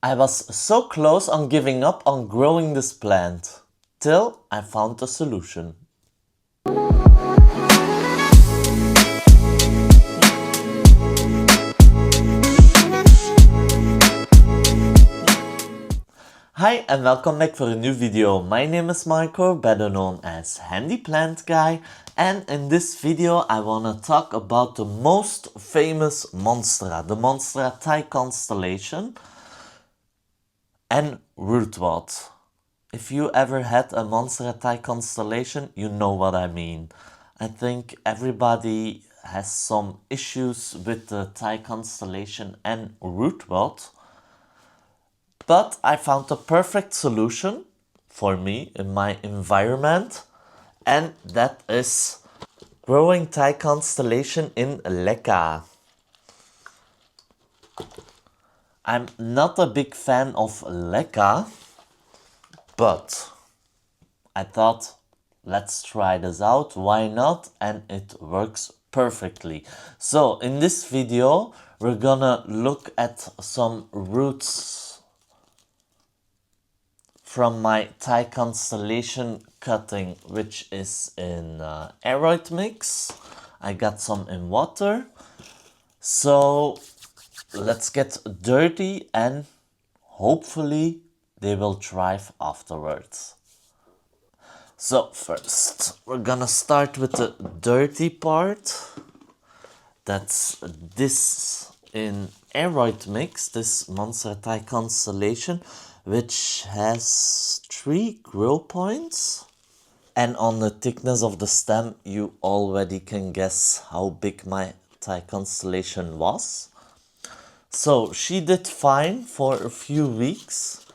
I was so close on giving up on growing this plant, till I found a solution. Hi and welcome back for a new video. My name is Marco, better known as Handy Plant Guy, and in this video I wanna talk about the most famous Monstera, the Monstera Thai Constellation and RootRot. If you ever had a Monstera Thai Constellation, you know what I mean. I think everybody has some issues with the Thai Constellation and RootRot. But I found a perfect solution for me in my environment, and that is growing Thai Constellation in LECA. I'm not a big fan of LECA, but I thought, let's try this out, why not? And it works perfectly. So in this video, we're gonna look at some roots from my Thai Constellation cutting, which is in aeroid mix. I got some in water. So let's get dirty and hopefully they will thrive afterwards. So first, we're gonna start with the dirty part. That's this in aeroid mix, this Monstera Thai Constellation, which has 3 grow points. And on the thickness of the stem, you already can guess how big my Thai Constellation was. So she did fine for a few weeks,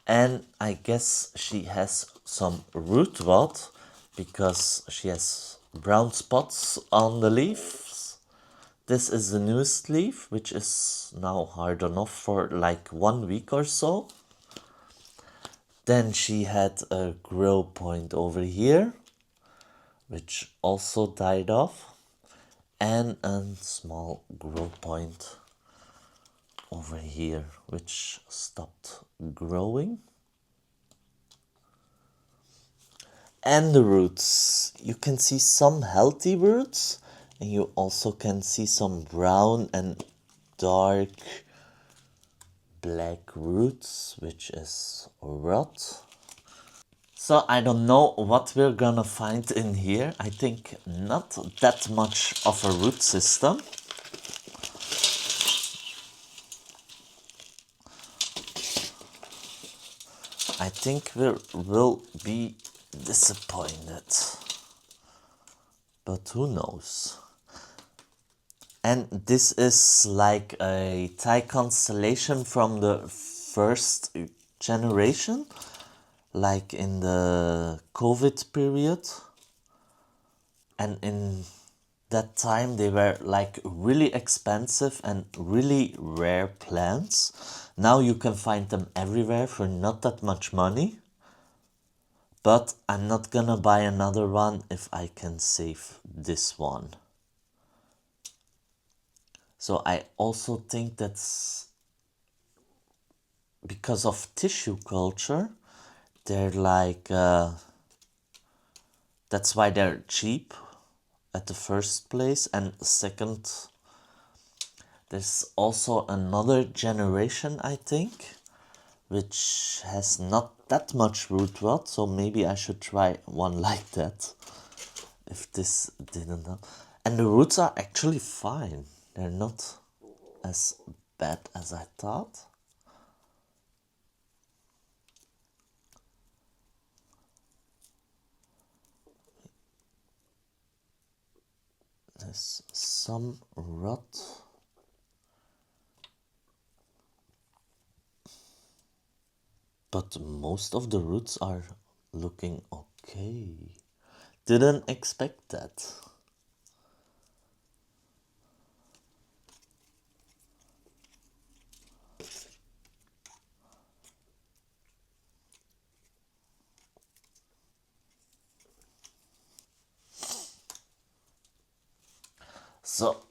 and I guess she has some root rot because she has brown spots on the leaves. This is the newest leaf, which is now hard enough for like 1 week or so. Then she had a grow point over here, which also died off, and a small grow point over here, which stopped growing. And the roots, you can see some healthy roots, and you also can see some brown and dark black roots, which is rot. So I don't know what we're gonna find in here. I think not that much of a root system. I think we will be disappointed, but who knows. And this is like a Thai Constellation from the first generation, like in the COVID period. And in that time they were like really expensive and really rare plants. Now you can find them everywhere for not that much money. But I'm not gonna buy another one if I can save this one. So I also think that's because of tissue culture. They're like, that's why they're cheap at the first place. And second, there's also another generation, I think, which has not that much root rot. So maybe I should try one like that, if this didn't help. And the roots are actually fine. They're not as bad as I thought. There's some rot. But most of the roots are looking okay. Didn't expect that. So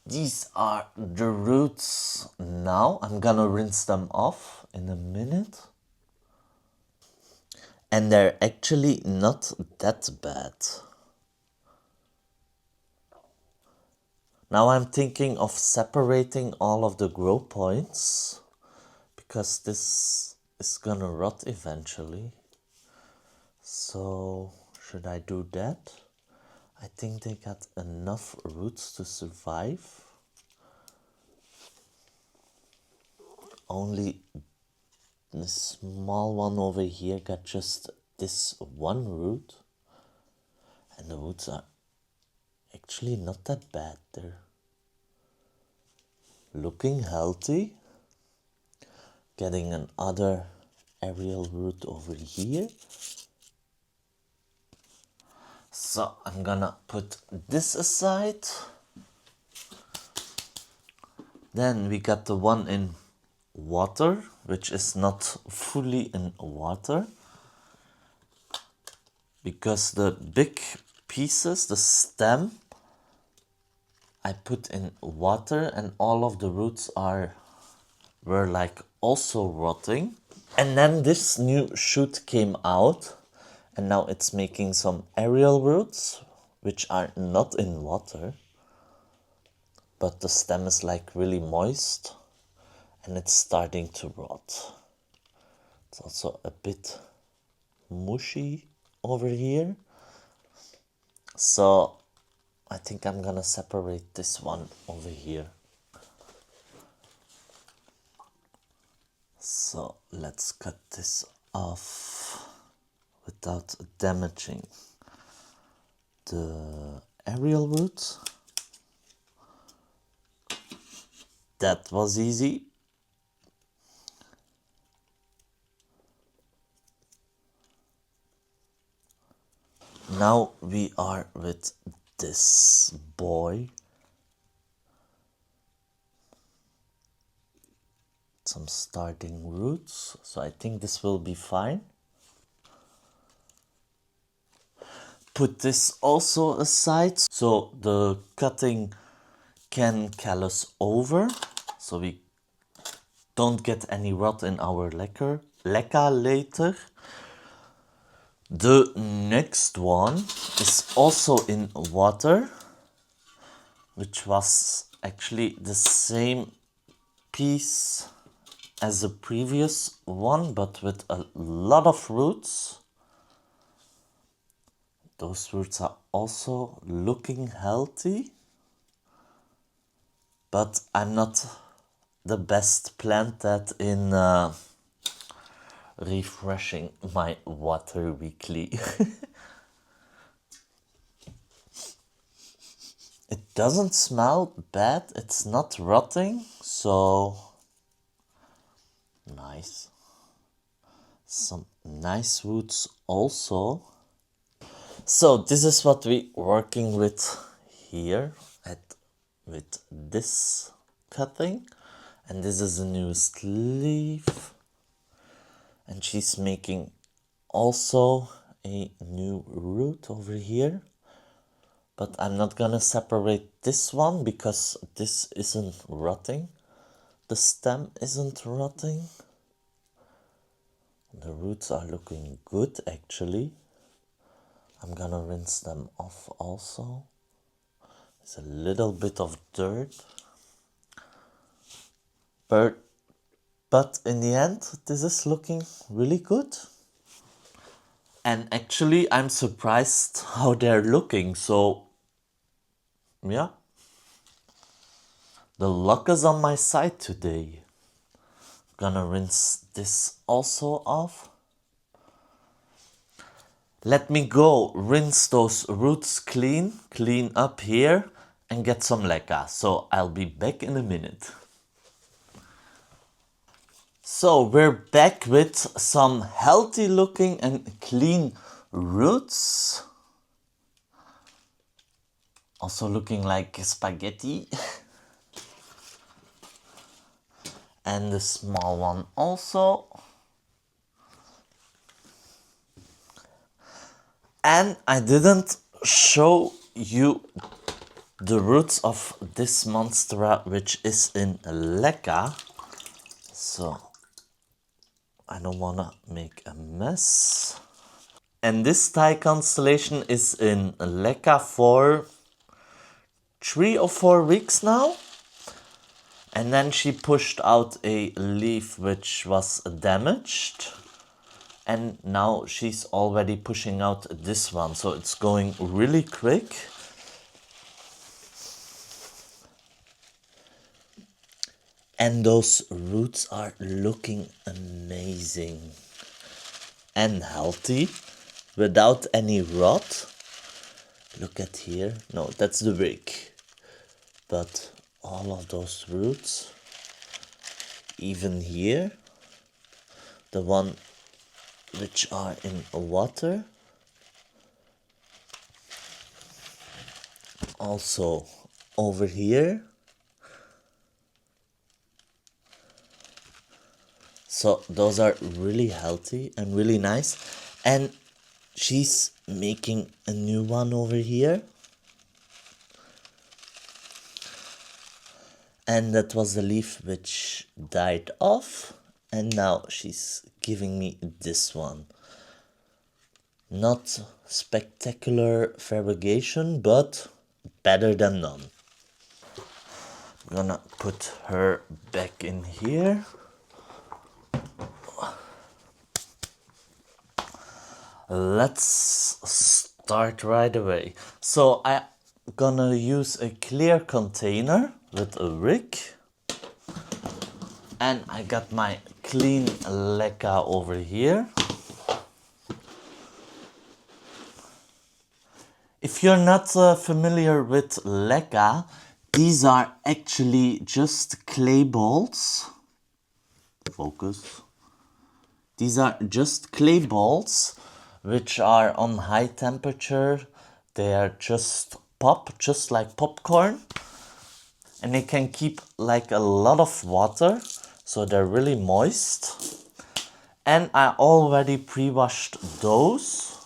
These are the roots now. I'm gonna rinse them off in a minute. And they're actually not that bad. Now I'm thinking of separating all of the grow points because this is gonna rot eventually. So should I do that? I think they got enough roots to survive. Only the small one over here got just this one root. And the roots are actually not that bad. They're looking healthy. Getting another aerial root over here. So I'm gonna put this aside. Then we got the one in water, which is not fully in water. Because the big pieces, the stem, I put in water and all of the roots were like also rotting. And then this new shoot came out and now it's making some aerial roots, which are not in water. But the stem is like really moist and it's starting to rot. It's also a bit mushy over here. So I think I'm gonna separate this one over here. So let's cut this off without damaging the aerial roots. That was easy. Now we are with this boy. Some starting roots, so I think this will be fine. Put this also aside so the cutting can callus over, so we don't get any rot in our LECA later. The next one is also in water, which was actually the same piece as the previous one, but with a lot of roots. Those roots are also looking healthy, but I'm not the best plant that in refreshing my water weekly. It doesn't smell bad, it's not rotting, so nice. Some nice roots also. So this is what we're working with here with this cutting, and this is the newest leaf, and she's making also a new root over here, but I'm not gonna separate this one because this isn't rotting. The stem isn't rotting. The roots are looking good actually. I'm gonna rinse them off also. There's a little bit of dirt. But in the end, this is looking really good. And actually, I'm surprised how they're looking. So, yeah. The luck is on my side today. Gonna rinse this also off. Let me go rinse those roots clean up here and get some LECA. So I'll be back in a minute. So we're back with some healthy looking and clean roots. Also looking like spaghetti. And the small one also. And I didn't show you the roots of this Monstera, which is in LECA. So I don't wanna make a mess. And this Thai constellation is in LECA for 3 or 4 weeks now. And then she pushed out a leaf which was damaged. And now she's already pushing out this one. So it's going really quick. And those roots are looking amazing and healthy without any rot. Look at here. No, that's the wick. But all of those roots, even here, the one which are in water, also over here. So those are really healthy and really nice. And she's making a new one over here. And that was the leaf which died off. And now she's giving me this one. Not spectacular variegation, but better than none. I'm gonna put her back in here. Let's start right away. So I'm gonna use a clear container with a wick. And I got my clean LECA over here. If you're not familiar with LECA, these are actually just clay balls. Focus. These are just clay balls which are on high temperature. They are just just like popcorn. And they can keep like a lot of water, so they're really moist. And I already pre-washed those.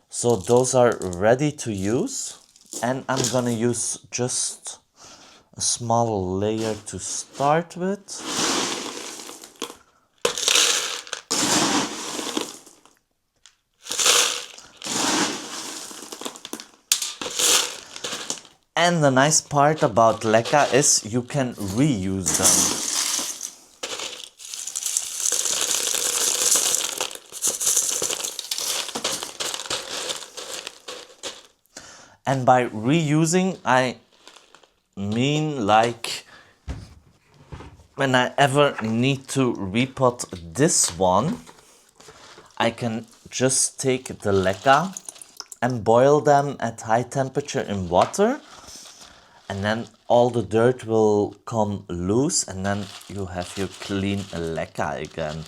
So those are ready to use. And I'm gonna use just a small layer to start with. And the nice part about LECA is you can reuse them. And by reusing, I mean like when I ever need to repot this one, I can just take the LECA and boil them at high temperature in water. And then all the dirt will come loose, and then you have your clean LECA again.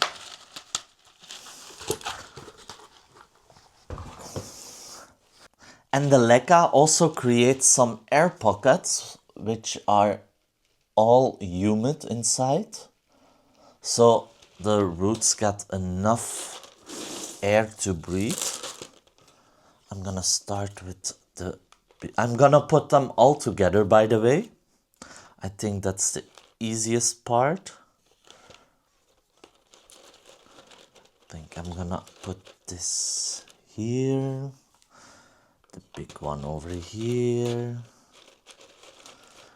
And the LECA also creates some air pockets, which are all humid inside. So the roots got enough air to breathe. I'm gonna start with I'm gonna put them all together, by the way. I think that's the easiest part. I think I'm gonna put this here, the big one over here,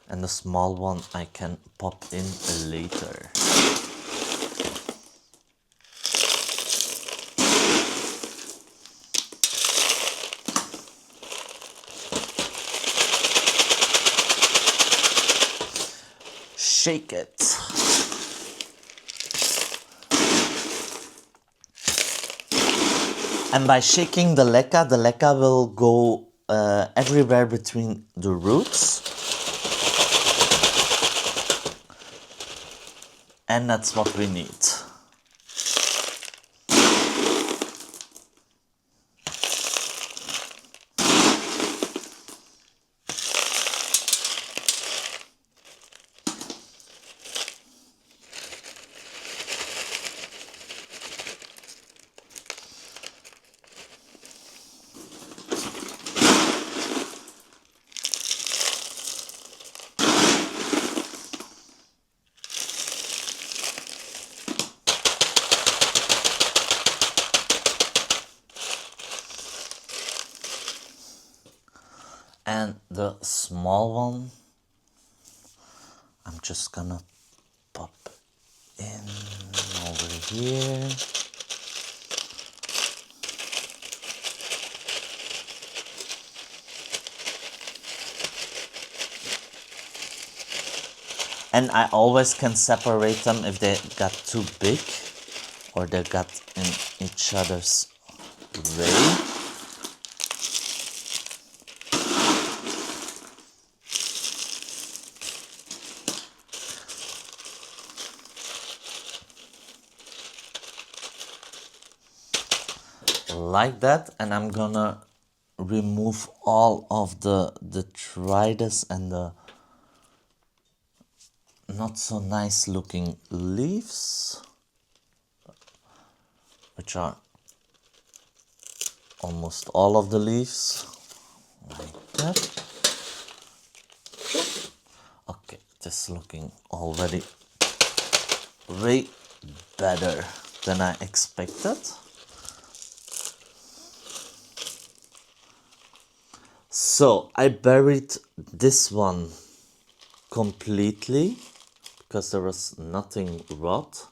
and the small one I can pop in later. Shake it. And by shaking the LECA will go everywhere between the roots. And that's what we need. And the small one, I'm just gonna pop in over here. And I always can separate them if they got too big or they got in each other's way. Like that, and I'm gonna remove all of the detritus and the not so nice looking leaves, which are almost all of the leaves, like that. Okay, this is looking already way better than I expected. So I buried this one completely because there was nothing rot.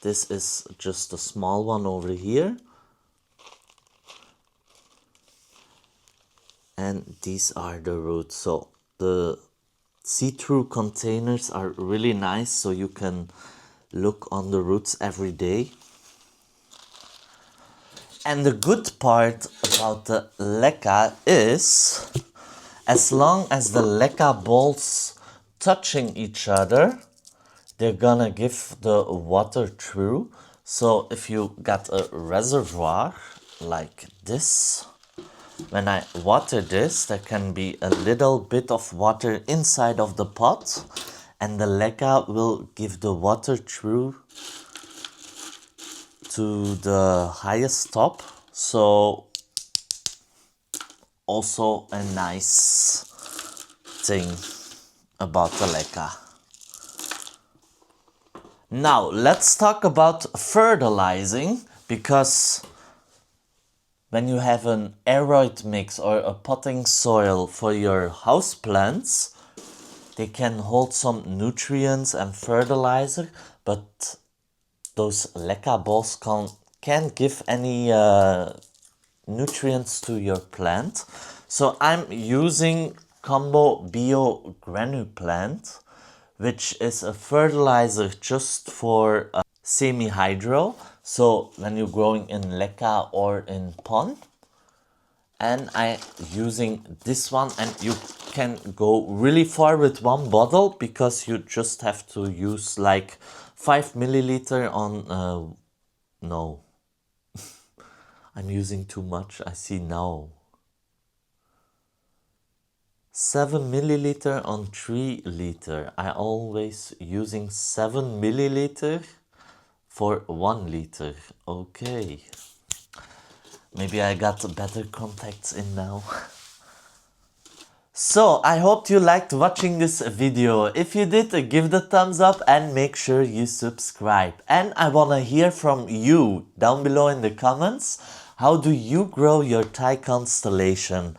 This is just a small one over here. And these are the roots. So the see-through containers are really nice, so you can look on the roots every day. And the good part about the LECA is, as long as the LECA balls touching each other, they're gonna give the water through. So if you got a reservoir like this, when I water this, there can be a little bit of water inside of the pot, and the LECA will give the water through to the highest top. So also a nice thing about the LECA. Now let's talk about fertilizing, because when you have an aeroid mix or a potting soil for your houseplants, they can hold some nutrients and fertilizer, but those LECA balls can't give any nutrients to your plant. So I'm using Combo Bio Granuplant, which is a fertilizer just for semi-hydro. So when you're growing in LECA or in pond. And I'm using this one, and you can go really far with one bottle because you just have to use like 5 milliliter on no, I'm using too much, I see now. 7 milliliter on 3 liter. I always using 7 milliliter for 1 liter. Okay. Maybe I got better contacts in now. So I hope you liked watching this video. If you did, give the thumbs up and make sure you subscribe. And I wanna hear from you down below in the comments. How do you grow your Thai constellation?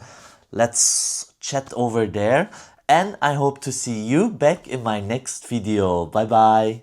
Let's chat over there. And I hope to see you back in my next video. Bye bye.